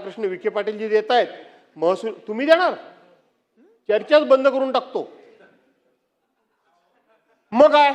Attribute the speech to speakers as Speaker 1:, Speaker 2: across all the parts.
Speaker 1: कृष्ण विखे पाटील जी देत आहेत महसूल तुम्ही देणार, चर्चाच बंद करून टाकतो. मग काय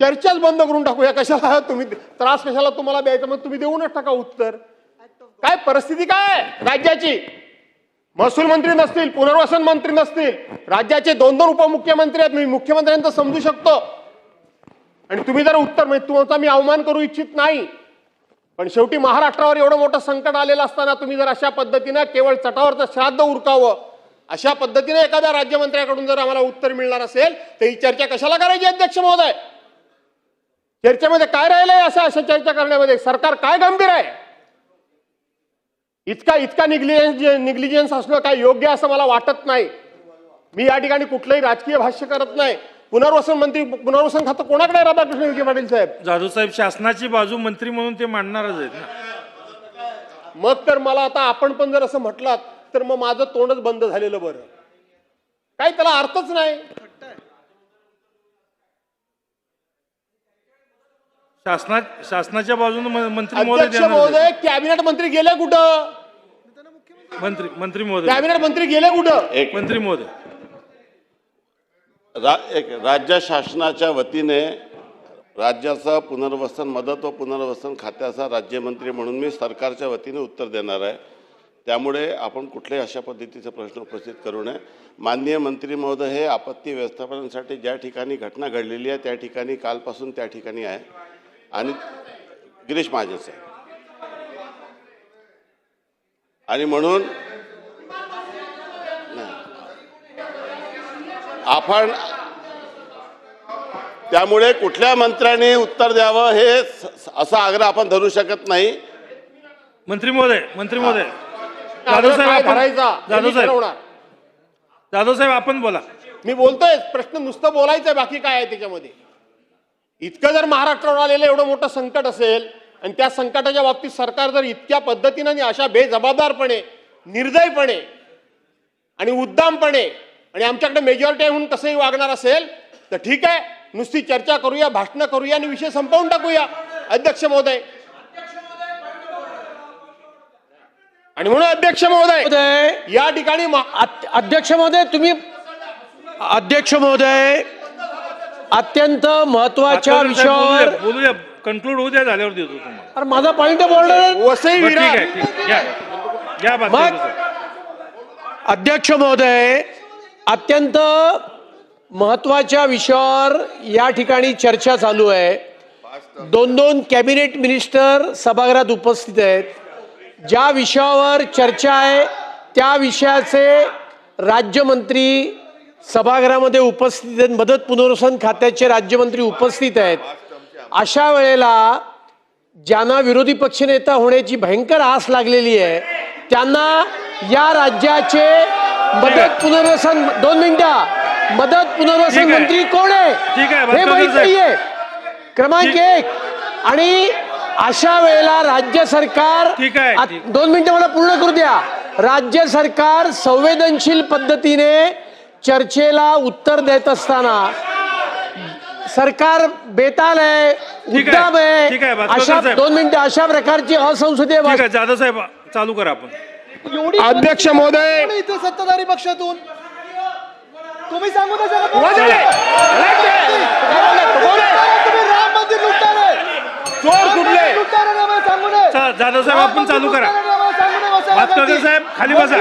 Speaker 1: चर्चाच बंद करून टाकूया, कशाला तुम्ही त्रास कशाला तुम्हाला द्यायचा, मग तुम्ही देऊनच टाका उत्तर. काय परिस्थिती काय राज्याची, महसूल मंत्री नसतील, पुनर्वसन मंत्री नसतील, राज्याचे 2-2 उपमुख्यमंत्री आहेत, मी मुख्यमंत्र्यांचं समजू शकतो. आणि तुम्ही जर उत्तर म्हणजे तुमचा मी अवमान करू इच्छित नाही, पण शेवटी महाराष्ट्रावर एवढं मोठं संकट आलेलं असताना तुम्ही जर अशा पद्धतीने केवळ चटावरचं श्राद्ध उरकावं, अशा पद्धतीने एखाद्या राज्यमंत्र्याकडून जर आम्हाला उत्तर मिळणार असेल तर ही चर्चा कशाला करायची अध्यक्ष महोदय? चर्चेमध्ये काय राहिलंय अशा चर्चा करण्यामध्ये? सरकार काय गंभीर आहे? इतका निग्लिजन्स असणं काय योग्य असं मला वाटत नाही. मी या ठिकाणी कुठलंही राजकीय भाष्य करत नाही. पुनर्वसन मंत्री, पुनर्वसन खातं कोणाकडे आहे? राधाकृष्ण विखे पाटील साहेब.
Speaker 2: जाधव साहेब शासनाची बाजू मंत्री म्हणून ते मांडणारच आहेत ना.
Speaker 1: मग तर मला आता आपण पण जर असं म्हटलात तर मग माझं तोंडच बंद झालेलं बरं. काय त्याला अर्थच नाही.
Speaker 2: शासनाच्या बाजूने मंत्री
Speaker 1: अध्यक्ष महोदय, कॅबिनेट मंत्री गेले कुठं?
Speaker 2: मंत्री महोदय,
Speaker 1: कॅबिनेट मंत्री गेले कुठं?
Speaker 2: मंत्री महोदय,
Speaker 3: राज्य शासनाच्या वतीने राज्याचा पुनर्वसन मदत व पुनर्वसन खात्याचा राज्यमंत्री म्हणून मी सरकारच्या वतीने उत्तर देणार आहे. त्यामुळे आपण कुठल्याही अशा पद्धतीचे प्रश्न उपस्थित करू नये. माननीय मंत्री महोदय हे आपत्ती व्यवस्थापनासाठी ज्या ठिकाणी घटना घडलेली आहे त्या ठिकाणी कालपासून त्या ठिकाणी आहे आणि गिरीश महाजन साहेब, आणि म्हणून आपण त्यामुळे कुठल्या मंत्र्यांनी उत्तर द्यावं हे असा आग्रह आपण धरू शकत नाही.
Speaker 2: मंत्री महोदय, जाधव साहेब आपण बोला.
Speaker 1: मी बोलतोय, प्रश्न नुसतं बोलायचंय, बाकी काय आहे त्याच्यामध्ये? इतकं जर महाराष्ट्रावर आलेलं एवढं मोठं संकट असेल आणि त्या संकटाच्या बाबतीत सरकार जर इतक्या पद्धतीने आणि अशा बेजबाबदारपणे, निर्दयपणे आणि उद्दामपणे आणि आमच्याकडे मेजॉरिटी आहे म्हणून कसंही वागणार असेल तर ठीक आहे, नुसती चर्चा करूया, भाषणं करूया आणि विषय संपवून टाकूया अध्यक्ष महोदय. आणि म्हणून अध्यक्ष महोदय या ठिकाणी
Speaker 4: अध्यक्ष महोदय अत्यंत महत्वाच्या विषयावर
Speaker 2: बोलूया, कन्क्लूड होऊ द्या, झाल्यावर देतो तुम्हाला.
Speaker 4: अरे माझा पॉइंट बोलणार.
Speaker 1: वसई विरार.
Speaker 4: अध्यक्ष महोदय अत्यंत महत्वाच्या विषयावर या ठिकाणी चर्चा चालू आहे. 2-2 कॅबिनेट मिनिस्टर सभागृहात उपस्थित आहेत. ज्या विषयावर चर्चा आहे त्या विषयाचे राज्यमंत्री सभागृहामध्ये उपस्थित आहेत, मदत पुनर्वसन खात्याचे राज्यमंत्री उपस्थित आहेत. अशा वेळेला ज्यांना विरोधी पक्षनेता होण्याची भयंकर आस लागलेली आहे त्यांना या राज्याचे मदत पुनर्वसन 2 मिनिटं मदत पुनर्वसन मंत्री कोण आहे हे माहित नाहीये. क्रमांक 1. आणि अशा वेळेला राज्य सरकार 2 मिनिटं मला पूर्ण करू द्या. राज्य सरकार संवेदनशील पद्धतीने चर्चेला उत्तर देत असताना सरकार बेताल आहे, उद्दाम आहे. अशा 2 मिनिटं अशा प्रकारची असंसदीय.
Speaker 2: जाधव साहेब चालू करा आपण.
Speaker 1: अध्यक्ष महोदय
Speaker 5: इथे सत्ताधारी पक्षातून तुम्ही सांगू नका राम मंदिर लुटताना
Speaker 1: चोर कुठले
Speaker 5: सांगू नये.
Speaker 2: जाधव साहेब आपण चालू करा. भातकर साहेब खाली बसा.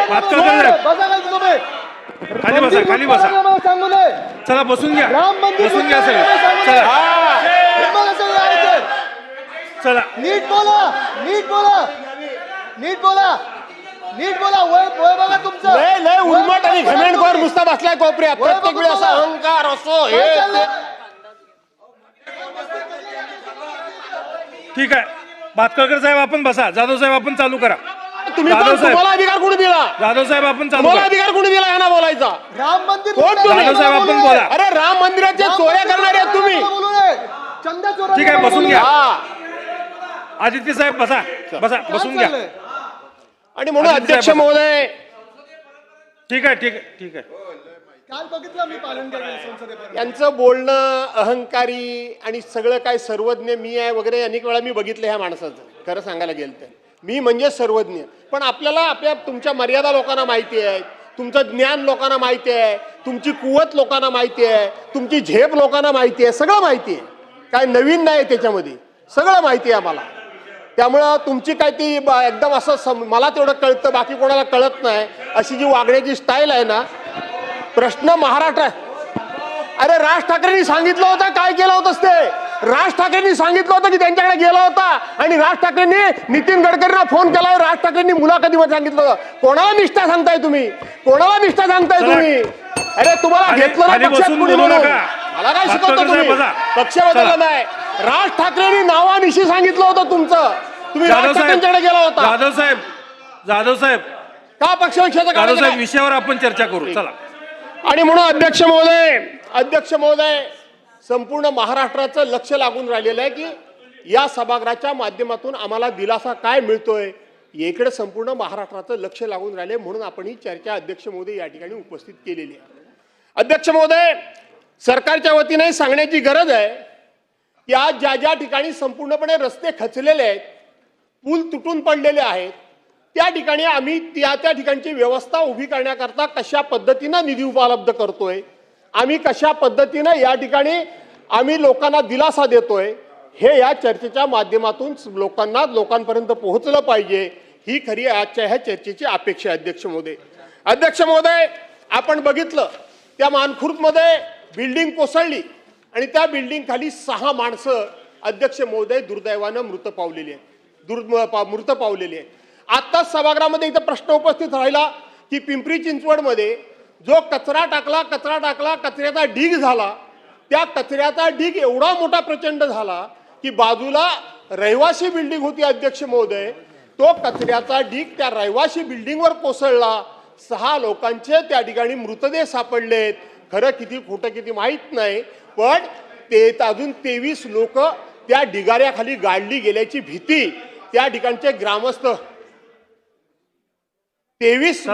Speaker 2: भातकर साहेब खाली बसा.
Speaker 5: सांगू नये.
Speaker 2: चला बसून घ्या,
Speaker 5: राम मंदिर
Speaker 2: बसून घ्या सगळे. चला
Speaker 5: नीट बोला, नीट बोला, नीट बोला, नीट बोला. वय बघा तुमचं.
Speaker 1: लय उर्मट आणि घमेंडखोर नुसता बसलाय कोपऱ्यात. प्रत्येक वेळी असा अहंकार असो हे
Speaker 2: ठीक आहे. भातकर साहेब आपण बसा. जाधव साहेब आपण चालू करा.
Speaker 1: तुम्हाला अधिकार कोणी दिला?
Speaker 2: जाधव साहेब आपण चालू
Speaker 1: तुम्हाला
Speaker 2: करा.
Speaker 1: अधिकार कोणी दिला यांना बोलायचा?
Speaker 5: राम मंदिर
Speaker 1: कोण तुम्ही?
Speaker 2: जाधव साहेब आपण बोला.
Speaker 1: अरे राम मंदिराच्या चोऱ्या करणारे आहेत तुम्ही.
Speaker 5: बोलू नये. चंदा चोरा.
Speaker 2: ठीक आहे, बसून घ्या.
Speaker 1: हा.
Speaker 2: आदित्य साहेब बसा, बसून घ्या.
Speaker 1: आणि म्हणून अध्यक्ष महोदय
Speaker 2: ठीक आहे.
Speaker 5: काल बघितलं मी पालन केलं संसदेपर्यंत.
Speaker 1: यांचं बोलणं अहंकारी आणि सगळं काय सर्वज्ञ मी आहे वगैरे अनेक वेळा मी बघितलं ह्या माणसाचं. खरं सांगायला गेलं तर मी म्हणजे सर्वज्ञ. पण आपल्याला तुमच्या मर्यादा लोकांना माहिती आहे, तुमचं ज्ञान लोकांना माहिती आहे, तुमची कुवत लोकांना माहिती आहे, तुमची झेप लोकांना माहिती आहे, सगळं माहिती आहे. काय नवीन नाही त्याच्यामध्ये, सगळं माहिती आहे आम्हाला. त्यामुळं तुमची काय ती एकदम असं मला तेवढं कळतं, बाकी कोणाला कळत नाही अशी जी वागण्याची स्टाईल आहे ना. प्रश्न महाराष्ट्र, अरे राज ठाकरेंनी सांगितलं होतं, काय केलं होतंस ते? राज ठाकरेंनी सांगितलं होतं की त्यांच्याकडे गेला होता आणि राज ठाकरेंनी नितीन गडकरींना फोन केला. राज ठाकरेंनी मुलाखतीमध्ये सांगितलं होतं. कोणाला निष्ठा सांगताय तुम्ही? कोणाला निष्ठा सांगताय तुम्ही? अरे तुम्हाला घेतलं ना पक्षात कुणी म्हणून? मला काय शिकवतो तुम्ही? पक्ष बदलला नाही. राज ठाकरेंनी नावानिशी सांगितलं होतं तुमचं. तुम्ही राज ठाकरेंच्याकडे गेला होता.
Speaker 2: जाधव साहेब
Speaker 1: का पक्षविषयाचं
Speaker 2: जाधव साहेब विषयावर आपण चर्चा करू. चला.
Speaker 1: आणि म्हणून अध्यक्ष महोदय संपूर्ण महाराष्ट्राचं लक्ष लागून राहिलेलं आहे की या सभागृहाच्या माध्यमातून आम्हाला दिलासा काय मिळतोय, इकडे संपूर्ण महाराष्ट्राचं लक्ष लागून राहिले. म्हणून आपण ही चर्चा अध्यक्ष महोदय या ठिकाणी उपस्थित केलेली आहे. अध्यक्ष महोदय, सरकारच्या वतीने सांगण्याची गरज आहे की आज ज्या ज्या ठिकाणी संपूर्णपणे रस्ते खचलेले आहेत, पूल तुटून पडलेले आहेत, त्या ठिकाणी आम्ही त्या ठिकाणची व्यवस्था उभी करण्याकरता कशा पद्धतीनं निधी उपलब्ध करतोय, आम्ही कशा पद्धतीनं या ठिकाणी आम्ही लोकांना दिलासा देतोय, हे या चर्चेच्या माध्यमातून लोकांपर्यंत पोहोचलं पाहिजे. ही खरी आजच्या ह्या चर्चेची अपेक्षा आहे. अध्यक्ष महोदय, आपण बघितलं त्या मानखुर्दमध्ये बिल्डिंग कोसळली आणि त्या बिल्डिंग खाली 6 माणसं अध्यक्ष महोदय दुर्दैवानं मृत पावलेली आहेत. आत्ताच सभागृहामध्ये इथं प्रश्न उपस्थित राहिला की पिंपरी चिंचवडमध्ये जो कचरा टाकला, कचऱ्याचा ढीग झाला. त्या कचऱ्याचा ढीग एवढा मोठा प्रचंड झाला की बाजूला रहिवासी बिल्डिंग होती. अध्यक्ष महोदय, तो कचऱ्याचा ढीग त्या रहिवासी बिल्डिंगवर कोसळला. 6 लोकांचे त्या ठिकाणी मृतदेह सापडलेत. खरं किती खोटं किती माहित नाही, पण ते अजून 23 लोक त्या ढिगाऱ्याखाली गाडली गेल्याची भीती त्या ठिकाणचे ग्रामस्थ 23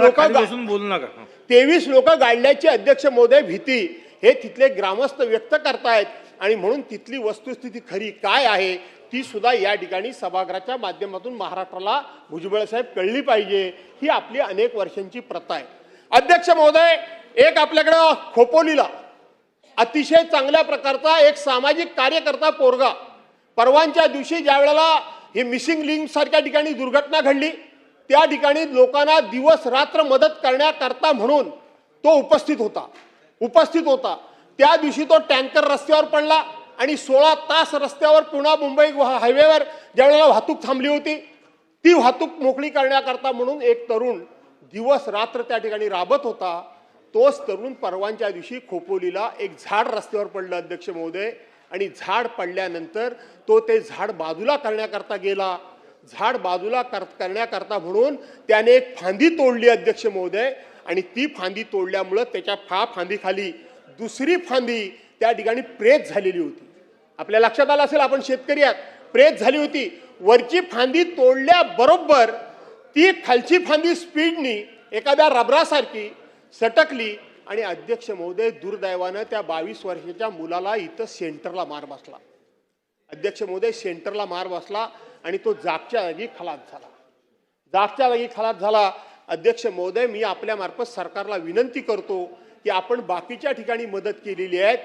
Speaker 1: लोक गाडल्याची अध्यक्ष महोदय भीती हे तिथले ग्रामस्थ व्यक्त करतायत. आणि म्हणून तिथली वस्तुस्थिती खरी काय आहे ती सुद्धा या ठिकाणी सभागृहाच्या माध्यमातून महाराष्ट्राला भुजबळ साहेब कळली पाहिजे. ही आपली अनेक वर्षांची प्रथा आहे. अध्यक्ष महोदय, एक आपल्याकडं खोपोलीला अतिशय चांगल्या प्रकारचा एक सामाजिक कार्यकर्ता पोरगा, परवांच्या दिवशी ज्या वेळेला हे मिसिंग लिंक सारख्या ठिकाणी दुर्घटना घडली, त्या ठिकाणी लोकांना दिवस रात्र मदत करण्याकरता म्हणून तो उपस्थित होता. त्या दिवशी तो टँकर रस्त्यावर पडला आणि 16 तास रस्त्यावर पुणे मुंबई हायवेवर ज्या वेळेला वाहतूक थांबली होती, ती वाहतूक मोकळी करण्याकरता म्हणून एक तरुण दिवस रात्र त्या ठिकाणी राबत होता. तोच तरुण परवांच्या दिवशी खोपोलीला एक झाड रस्त्यावर पडलं. अध्यक्ष महोदय, आणि झाड पडल्यानंतर तो ते झाड बाजूला करण्याकरता गेला. झाड बाजूला करण्याकरता म्हणून त्याने एक फांदी तोडली. अध्यक्ष महोदय, आणि ती फांदी तोडल्यामुळं त्याच्या फांदीखाली दुसरी फांदी त्या ठिकाणी प्रेत झालेली होती. आपल्या लक्षात आलं असेल, आपण शेतकरी आहात, प्रेत झाली होती. वरची फांदी तोडल्याबरोबर ती खालची फांदी स्पीडनी एखाद्या रबरासारखी सटकली आणि अध्यक्ष महोदय दुर्दैवानं त्या 22 वर्षाच्या मुलाला इथं सेंटरला मार बसला. अध्यक्ष महोदय, सेंटरला मार बसला आणि तो जागच्या जागी खलास झाला. अध्यक्ष महोदय, मी आपल्या मार्फत सरकारला विनंती करतो की आपण बाकीच्या ठिकाणी मदत केलेली आहे,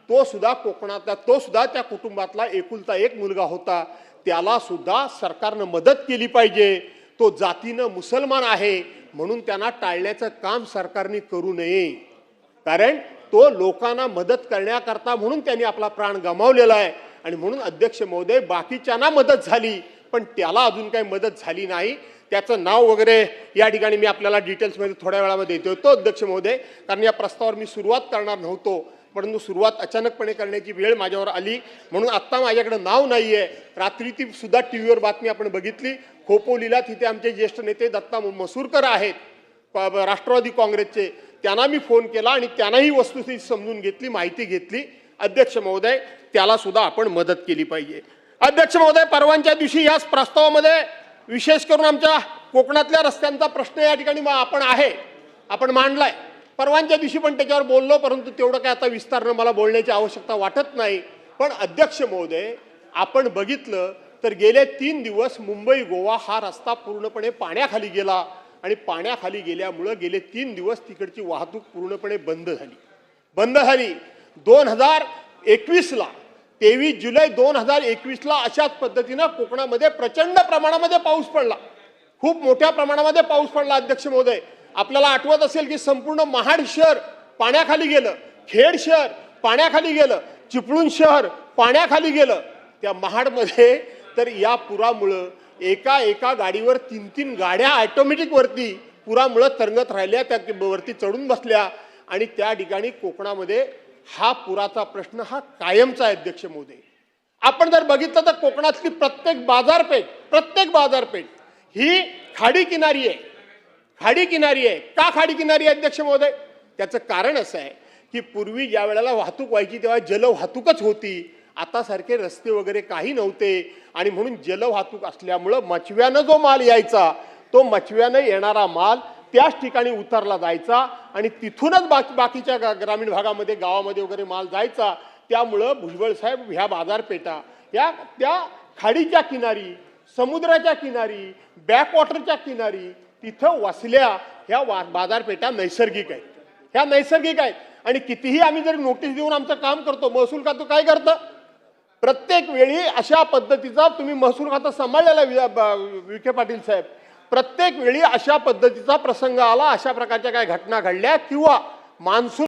Speaker 1: तो सुद्धा कोकणातला, तो सुद्धा त्या कुटुंबातला एकुलता एक मुलगा होता, त्याला सुद्धा सरकारनं मदत केली पाहिजे. तो जातीनं मुसलमान आहे म्हणून त्यांना टाळण्याचं काम सरकारने करू नये, कारण तो लोकांना मदत करण्याकरता म्हणून त्यांनी आपला प्राण गमावलेला आहे. आणि म्हणून अध्यक्ष महोदय, बाकीच्यांना मदत झाली पण त्याला अजून काही मदत झाली नाही. त्याचं नाव वगैरे या ठिकाणी मी आपल्याला डिटेल्समध्ये थोड्या वेळामध्ये देतो अध्यक्ष महोदय, कारण या प्रस्तावावर मी सुरुवात करणार नव्हतो, परंतु सुरुवात अचानकपणे करण्याची वेळ माझ्यावर आली म्हणून आत्ता माझ्याकडे नाव नाही आहे. रात्री ती सुद्धा टीव्हीवर बातमी आपण बघितली. खोपोलीला तिथे आमचे ज्येष्ठ नेते दत्ता मसूरकर आहेत, राष्ट्रवादी काँग्रेसचे, त्यांना मी फोन केला आणि त्यांनाही वस्तुस्थिती समजून घेतली, माहिती घेतली. अध्यक्ष महोदय, त्याला सुद्धा आपण मदत केली पाहिजे. अध्यक्ष महोदय, परवांच्या दिवशी याच प्रस्तावामध्ये विशेष करून आमच्या कोकणातल्या रस्त्यांचा प्रश्न या ठिकाणी आपण मांडलाय. परवांच्या दिवशी पण त्याच्यावर बोललो, परंतु तेवढं काय आता विस्तारानं मला बोलण्याची आवश्यकता वाटत नाही. पण अध्यक्ष महोदय, आपण बघितलं तर गेले 3 दिवस मुंबई गोवा हा रस्ता पूर्णपणे पाण्याखाली गेला आणि पाण्याखाली गेल्यामुळं गेले 3 दिवस तिकडची वाहतूक पूर्णपणे बंद झाली 2021ला 23 जुलै 2021ला अशाच पद्धतीनं कोकणामध्ये प्रचंड प्रमाणामध्ये पाऊस पडला, खूप मोठ्या प्रमाणामध्ये पाऊस पडला अध्यक्ष महोदय. आपल्याला आठवत असेल की संपूर्ण महाड शहर पाण्याखाली गेलं, खेड शहर पाण्याखाली गेलं, चिपळूण शहर पाण्याखाली गेलं. त्या महाडमध्ये तर या पुरामुळं एका गाडीवर 3 गाड्या ऑटोमॅटिक वरती पुरामुळं तरंगत राहिल्या, त्या वरती चढून बसल्या आणि त्या ठिकाणी कोकणामध्ये हा पुराचा प्रश्न हा कायमचा आहे अध्यक्ष महोदय. आपण जर बघितलं तर कोकणातली प्रत्येक बाजारपेठ ही खाडी किनारी आहे. का खाडी किनारी आहे अध्यक्ष महोदय? त्याचं कारण असं आहे की पूर्वी ज्या वेळेला वाहतूक व्हायची तेव्हा जलवाहतूकच होती, आता सारखे रस्ते वगैरे काही नव्हते आणि म्हणून जलवाहतूक असल्यामुळं मचव्यानं जो माल यायचा तो मचव्यानं येणारा माल त्याच ठिकाणी उतरला जायचा आणि तिथूनच बाकीच्या ग्रामीण भागामध्ये गावामध्ये वगैरे माल जायचा. त्यामुळं भुजबळ साहेब ह्या बाजारपेठा त्या खाडीच्या किनारी, समुद्राच्या किनारी, बॅकवॉटरच्या किनारी तिथं वसल्या ह्या बाजारपेठा नैसर्गिक आहेत. आणि कितीही आम्ही जर नोटीस देऊन आमचं काम करतो, महसूल खातं काय करतं? प्रत्येक वेळी अशा पद्धतीचा तुम्ही महसूल खातं सांभाळलेला विखे पाटील साहेब, प्रत्येक वेळी अशा पद्धतीचा प्रसंग आला, अशा प्रकारच्या काही घटना घडल्या किंवा मान्सून